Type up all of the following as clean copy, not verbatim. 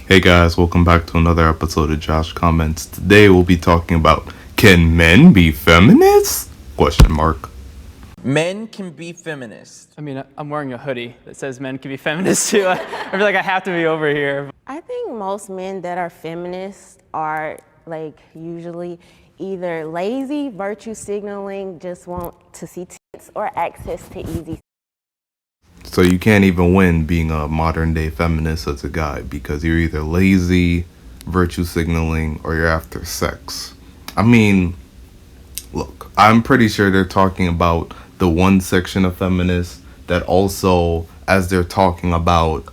Hey guys, welcome back to another episode of Josh Comments. Today we'll be talking about, can men be feminists? Question mark. Men can be feminists. I mean, I'm wearing a hoodie that says men can be feminists too. I feel like I have to be over here. I think most men that are feminists are usually either lazy, virtue signaling, just want to see tits, or access to easy. So you can't even win being a modern day feminist as a guy because you're either lazy, virtue signaling, or you're after sex. I mean, look, I'm pretty sure they're talking about the one section of feminists that also, as they're talking about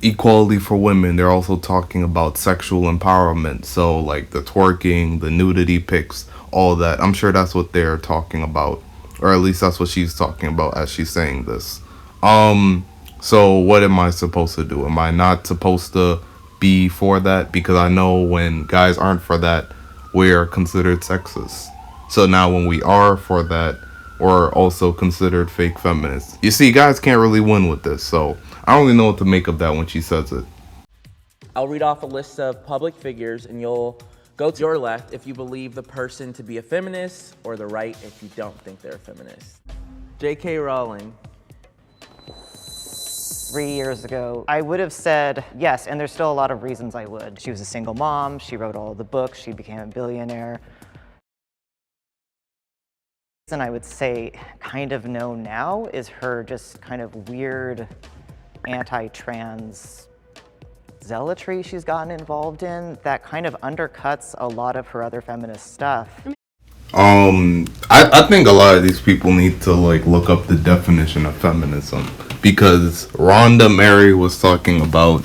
equality for women, they're also talking about sexual empowerment. So like the twerking, the nudity pics, all that. I'm sure that's what they're talking about, or at least that's what she's talking about as she's saying this. So what am I supposed to do? Am I not supposed to be for that? Because I know when guys aren't for that, we're considered sexist. So now when we are for that, we're also considered fake feminists. You see, guys can't really win with this, so I don't really know what to make of that when she says it. I'll read off a list of public figures and you'll go to your left if you believe the person to be a feminist, or the right if you don't think they're a feminist. J.K. Rowling. 3 years ago, I would have said yes, and there's still a lot of reasons I would. She was a single mom, she wrote all of the books, she became a billionaire. And I would say kind of no now is her just kind of weird anti-trans zealotry she's gotten involved in that kind of undercuts a lot of her other feminist stuff. I think a lot of these people need to look up the definition of feminism, because Rhonda Mary was talking about,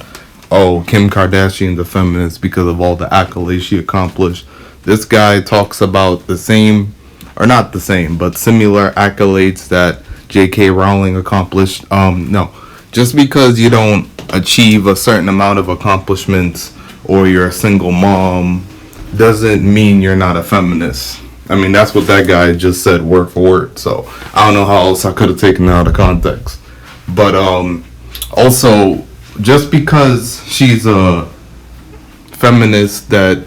Kim Kardashian's a feminist because of all the accolades she accomplished. This guy talks about the same, or not the same, but similar accolades that J.K. Rowling accomplished. No, just because you don't achieve a certain amount of accomplishments or you're a single mom doesn't mean you're not a feminist. I mean, that's what that guy just said word for word. So I don't know how else I could have taken it out of context. But also, just because she's a feminist that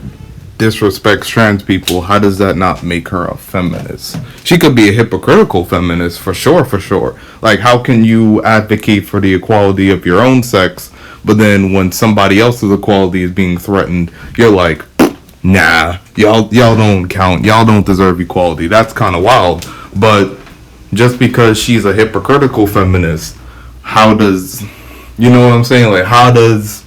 disrespects trans people, how does that not make her a feminist? She could be a hypocritical feminist for sure. Like, how can you advocate for the equality of your own sex, but then when somebody else's equality is being threatened, you're like, nah, y'all don't count, y'all don't deserve equality? That's kind of wild. But just because she's a hypocritical feminist, how does, you know what I'm saying? Like, how does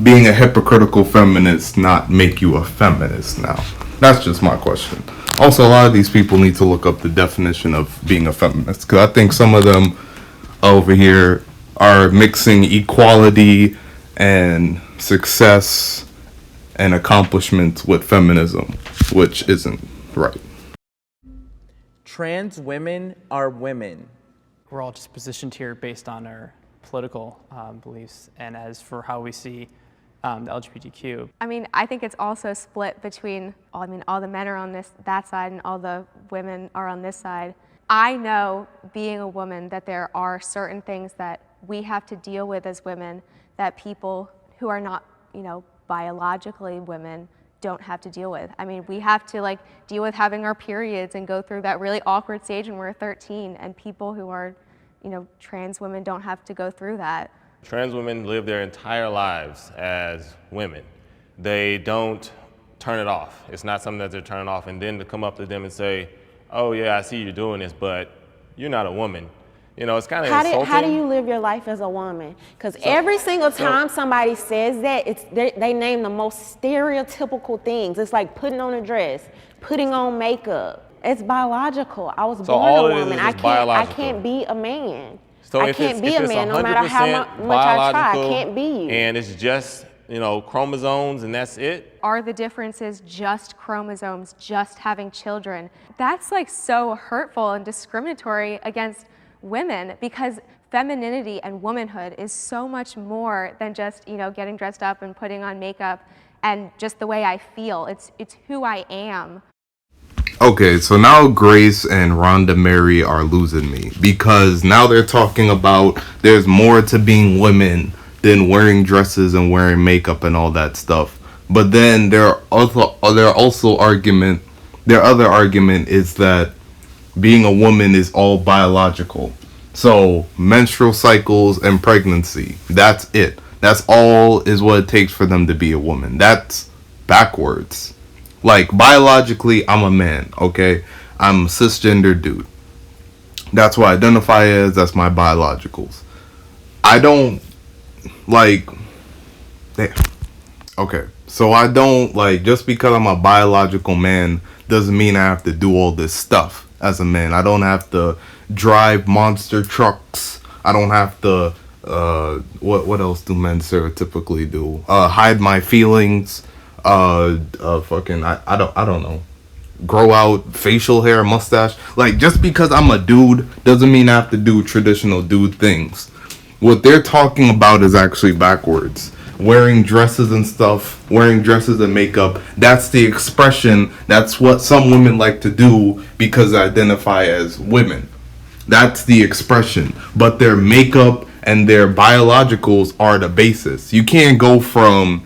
being a hypocritical feminist not make you a feminist now? That's just my question. Also, a lot of these people need to look up the definition of being a feminist, because I think some of them over here are mixing equality and success and accomplishments with feminism, which isn't right. Trans women are women. We're all just positioned here based on our political beliefs, and as for how we see the LGBTQ. I mean, I think it's also split between, all the men are on that side and all the women are on this side. I know, being a woman, that there are certain things that we have to deal with as women that people who are not, biologically women don't have to deal with. I mean, we have to deal with having our periods and go through that really awkward stage when we're 13, and people who are, trans women don't have to go through that. Trans women live their entire lives as women. They don't turn it off. It's not something that they're turning off, and then to come up to them and say, oh yeah, I see you doing this, but you're not a woman. It's kind of insulting. How do you live your life as a woman? Because every single time somebody says that, they name the most stereotypical things. It's like putting on a dress, putting on makeup. It's biological. I was born a woman. I can't be a man. So I can't be a man no matter how much I try. I can't be you. And it's just, chromosomes and that's it. Are the differences just chromosomes, just having children? That's so hurtful and discriminatory against women, because femininity and womanhood is so much more than just, getting dressed up and putting on makeup and just the way I feel. It's who I am. Okay, so now Grace and Rhonda Mary are losing me, because now they're talking about there's more to being women than wearing dresses and wearing makeup and all that stuff. But then their other argument is that being a woman is all biological. So menstrual cycles and pregnancy, that's it. That's all is what it takes for them to be a woman. That's backwards. Like, biologically, I'm a man, okay? I'm a cisgender dude. That's what I identify as. That's my biologicals. I don't, like, okay. So I don't, like, just because I'm a biological man doesn't mean I have to do all this stuff as a man. I don't have to drive monster trucks. I don't have to, what else do men stereotypically do? Hide my feelings. I don't know. Grow out facial hair, mustache. Like, just because I'm a dude doesn't mean I have to do traditional dude things. What they're talking about is actually backwards. Wearing dresses and stuff, wearing dresses and makeup, that's the expression. That's what some women like to do because they identify as women. That's the expression. But their makeup and their biologicals are the basis. You can't go from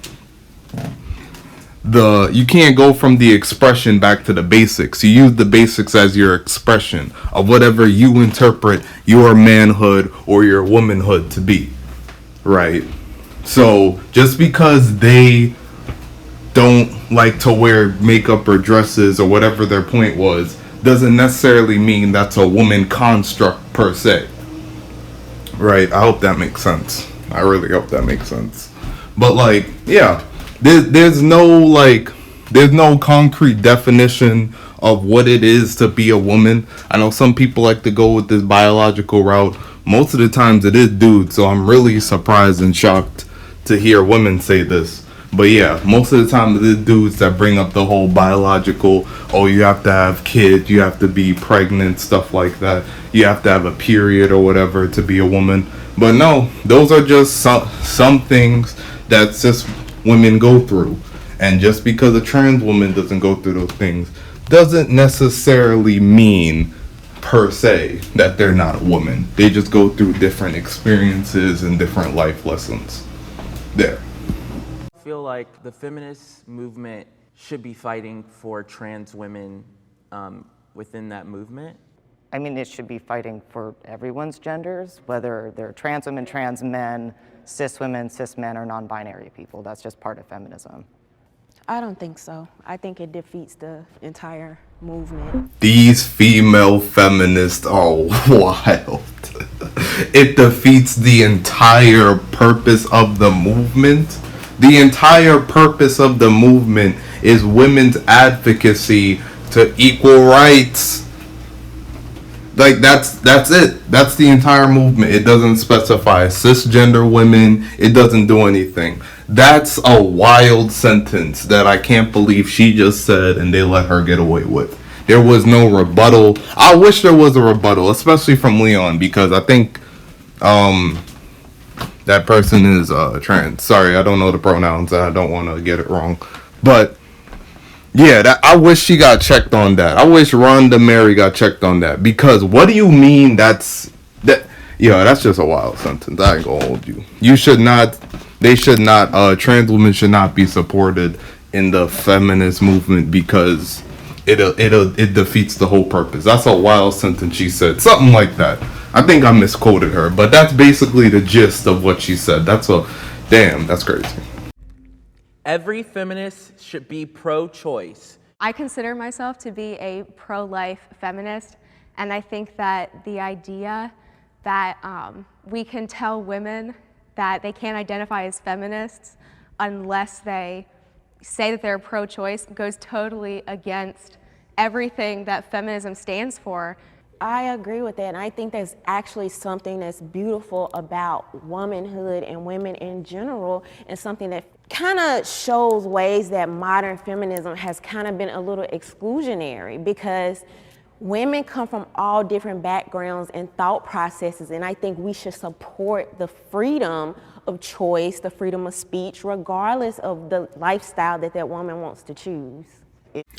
the expression back to the basics. You use the basics as your expression of whatever you interpret your manhood or your womanhood to be, right? So just because they don't like to wear makeup or dresses or whatever their point was doesn't necessarily mean that's a woman construct per se, right? I hope that makes sense. I really hope that makes sense. But, like, yeah, there's no concrete definition of what it is to be a woman. I know some people like to go with this biological route. Most of the times it is dudes, so I'm really surprised and shocked to hear women say this. But yeah, most of the time it is dudes that bring up the whole biological, oh, you have to have kids, you have to be pregnant, stuff like that. You have to have a period or whatever to be a woman. But no, those are just some things that cis women go through. And just because a trans woman doesn't go through those things doesn't necessarily mean per se that they're not a woman. They just go through different experiences and different life lessons. There. I feel like the feminist movement should be fighting for trans women within that movement. I mean, it should be fighting for everyone's genders, whether they're trans women, trans men, cis women, cis men, or non-binary people. That's just part of feminism. I don't think so. I think it defeats the entire movement. These female feminists are wild. It defeats the entire purpose of the movement. The entire purpose of the movement is women's advocacy to equal rights. Like, that's it. That's the entire movement. It doesn't specify cisgender women. It doesn't do anything. That's a wild sentence that I can't believe she just said and they let her get away with. There was no rebuttal. I wish there was a rebuttal, especially from Leon, because I think that person is trans. Sorry, I don't know the pronouns. I don't want to get it wrong. But yeah, I wish she got checked on that. I wish Rhonda Mary got checked on that. Because what do you mean that's just a wild sentence. I ain't gonna hold you. Trans women should not be supported in the feminist movement because it defeats the whole purpose. That's a wild sentence she said. Something like that. I think I misquoted her, but that's basically the gist of what she said. That's crazy. Every feminist should be pro-choice. I consider myself to be a pro-life feminist, and I think that the idea that we can tell women that they can't identify as feminists unless they say that they're pro-choice goes totally against everything that feminism stands for. I agree with that, and I think there's actually something that's beautiful about womanhood and women in general, and something that kind of shows ways that modern feminism has kind of been a little exclusionary, because women come from all different backgrounds and thought processes, and I think we should support the freedom of choice, the freedom of speech, regardless of the lifestyle that woman wants to choose.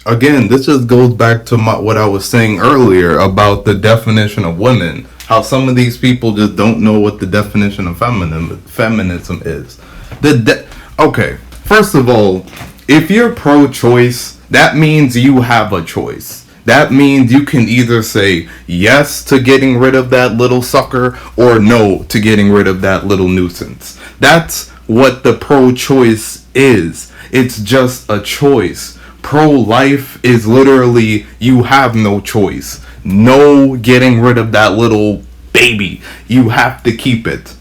Again, this just goes back to what I was saying earlier about the definition of women. how some of these people just don't know what the definition of feminism is. Okay, first of all, if you're pro-choice, that means you have a choice. That means you can either say yes to getting rid of that little sucker or no to getting rid of that little nuisance. That's what the pro-choice is. It's just a choice. Pro-life is literally you have no choice. No getting rid of that little baby. You have to keep it.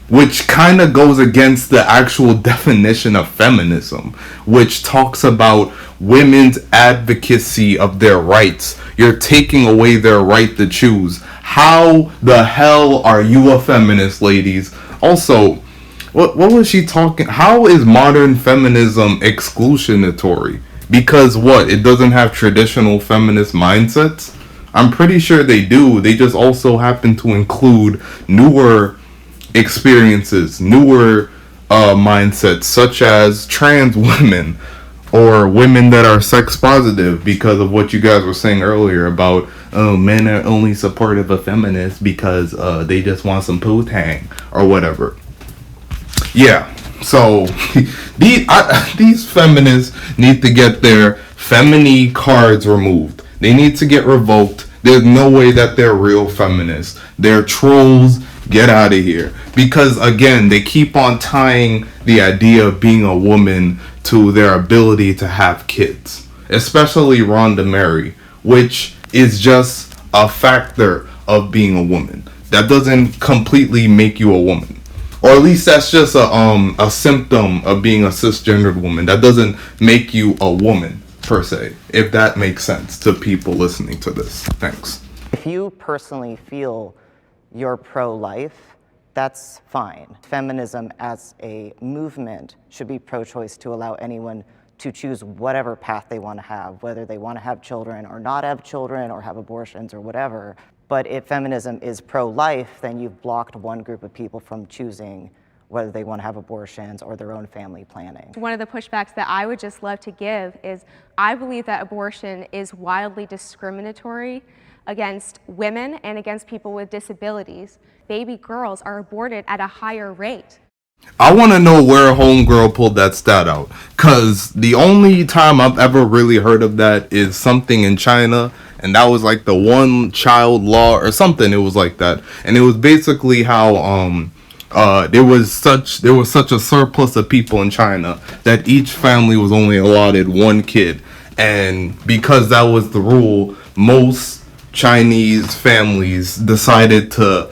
Which kind of goes against the actual definition of feminism, which talks about women's advocacy of their rights. You're taking away their right to choose. How the hell are you a feminist, ladies? Also, what was she talking? How is modern feminism exclusionatory? Because what? It doesn't have traditional feminist mindsets? I'm pretty sure they do. They just also happen to include newer experiences, newer mindsets, such as trans women or women that are sex positive, because of what you guys were saying earlier about men are only supportive of feminists because they just want some poo-tang or whatever. Yeah, so these feminists need to get their femini cards removed. They need to get revoked. There's no way that they're real feminists. They're trolls. Get out of here. Because again, they keep on tying the idea of being a woman to their ability to have kids. Especially Rhonda Mary, which is just a factor of being a woman. That doesn't completely make you a woman. Or at least that's just a symptom of being a cisgendered woman. That doesn't make you a woman, per se. If that makes sense to people listening to this. Thanks. If you personally feel you're pro-life, that's fine. Feminism as a movement should be pro-choice to allow anyone to choose whatever path they want to have, whether they want to have children or not have children or have abortions or whatever. But if feminism is pro-life, then you've blocked one group of people from choosing whether they want to have abortions or their own family planning. One of the pushbacks that I would just love to give is I believe that abortion is wildly discriminatory against women and against people with disabilities. Baby girls are aborted at a higher rate. I want to know where Homegirl pulled that stat out, because the only time I've ever really heard of that is something in China, and that was like the one child law or something. It was like that, and it was basically how there was such a surplus of people in China that each family was only allotted one kid, and because that was the rule, most Chinese families decided to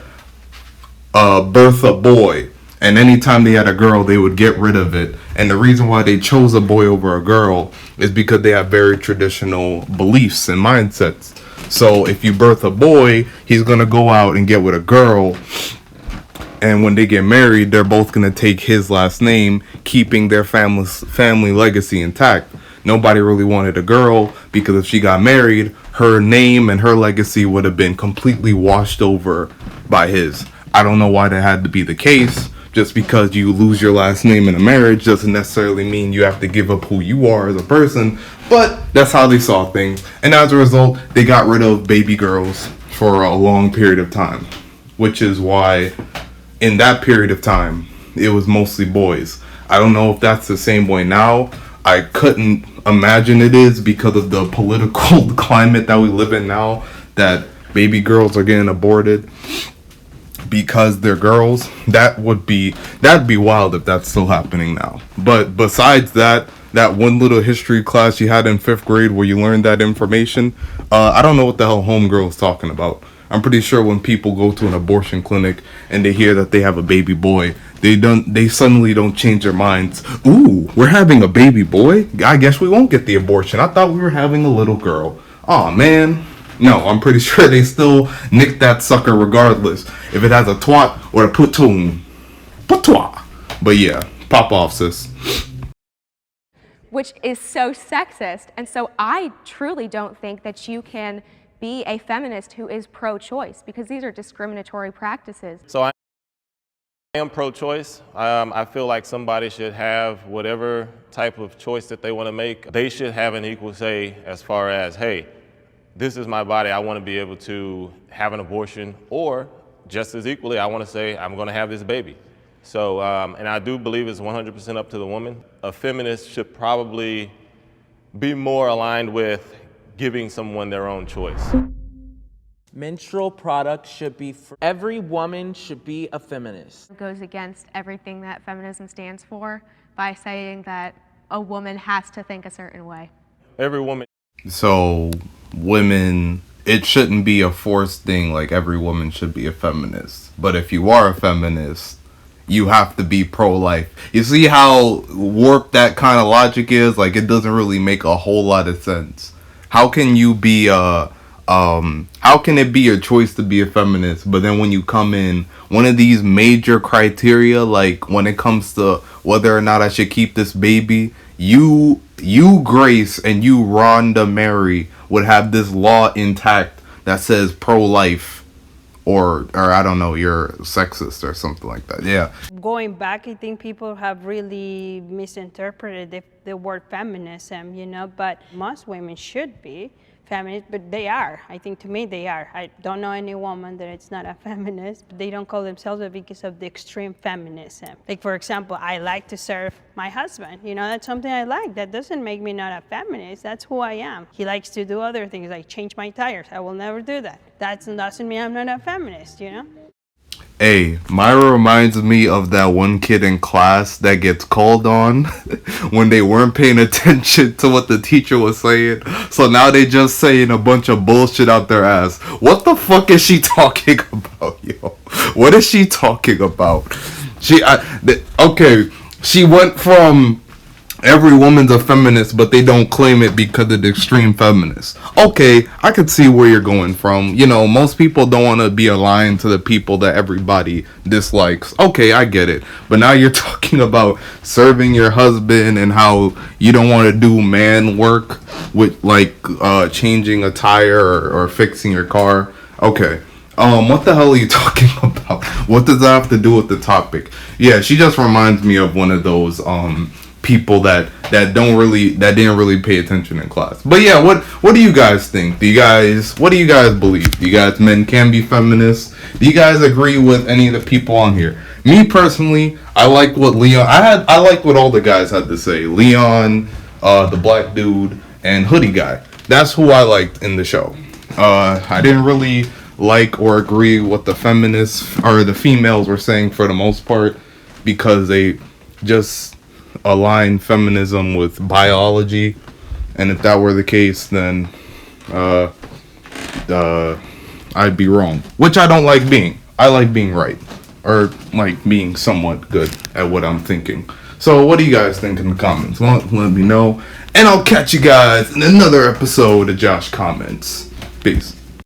birth a boy, and anytime they had a girl they would get rid of it. And the reason why they chose a boy over a girl is because they have very traditional beliefs and mindsets. So if you birth a boy, he's gonna go out and get with a girl, and when they get married they're both gonna take his last name, keeping their family legacy intact. Nobody really wanted a girl because if she got married, her name and her legacy would have been completely washed over by his. I don't know why that had to be the case. Just because you lose your last name in a marriage doesn't necessarily mean you have to give up who you are as a person, but that's how they saw things. And as a result, they got rid of baby girls for a long period of time, which is why in that period of time, it was mostly boys. I don't know if that's the same way now. I couldn't imagine it is because of the political climate that we live in now, that baby girls are getting aborted because they're girls. That'd be wild if that's still happening now. But besides that one little history class you had in 5th grade where you learned that information, I don't know what the hell Homegirl is talking about. I'm pretty sure when people go to an abortion clinic and they hear that they have a baby boy, they suddenly don't change their minds. Ooh, we're having a baby boy? I guess we won't get the abortion. I thought we were having a little girl. Aw, man. No, I'm pretty sure they still nick that sucker regardless. If it has a twat or a putoon. Patois. But yeah, pop off, sis. Which is so sexist. And so I truly don't think that you can be a feminist who is pro-choice, because these are discriminatory practices. So I am pro-choice. I feel like somebody should have whatever type of choice that they want to make. They should have an equal say as far as, hey, this is my body, I want to be able to have an abortion, or just as equally, I want to say I'm going to have this baby. So, and I do believe it's 100% up to the woman. A feminist should probably be more aligned with giving someone their own choice. Menstrual products should be for every woman should be a feminist. It goes against everything that feminism stands for by saying that a woman has to think a certain way. Every woman. So women, it shouldn't be a forced thing like every woman should be a feminist. But if you are a feminist, you have to be pro-life. You see how warped that kind of logic is? Like, it doesn't really make a whole lot of sense. How can you be how can it be your choice to be a feminist, but then when you come in one of these major criteria, like when it comes to whether or not I should keep this baby, you Grace and you Rhonda Mary would have this law intact that says pro-life, or I don't know, you're sexist or something like that. Yeah. Going back, I think people have really misinterpreted the word feminism, you know, but most women should be feminist, but they are. I think to me they are. I don't know any woman that it's not a feminist, but they don't call themselves it because of the extreme feminism. Like, for example, I like to serve my husband. You know, that's something I like. That doesn't make me not a feminist. That's who I am. He likes to do other things, like change my tires. I will never do that. That doesn't mean I'm not a feminist, you know? Hey, Myra reminds me of that one kid in class that gets called on when they weren't paying attention to what the teacher was saying. So now they just saying a bunch of bullshit out their ass. What the fuck is she talking about, yo? What is she talking about? Okay, she went from every woman's a feminist, but they don't claim it because of the extreme feminists. Okay, I could see where you're going from. You know, most people don't want to be aligned to the people that everybody dislikes. Okay, I get it. But now you're talking about serving your husband and how you don't want to do man work with, like, changing a tire or fixing your car. Okay. What the hell are you talking about? What does that have to do with the topic? Yeah, she just reminds me of one of those, people that didn't really pay attention in class. But yeah, what do you guys think? What do you guys believe? Do you guys men can be feminists? Do you guys agree with any of the people on here? Me personally, I like what I like what all the guys had to say. Leon, the black dude, and hoodie guy. That's who I liked in the show. I didn't really like or agree what the feminists or the females were saying for the most part, because they just align feminism with biology, and if that were the case, then I'd be wrong, which I don't like being. I like being right, or like being somewhat good at what I'm thinking. So what do you guys think in the comments? Let me know, and I'll catch you guys in another episode of Josh Comments. Peace.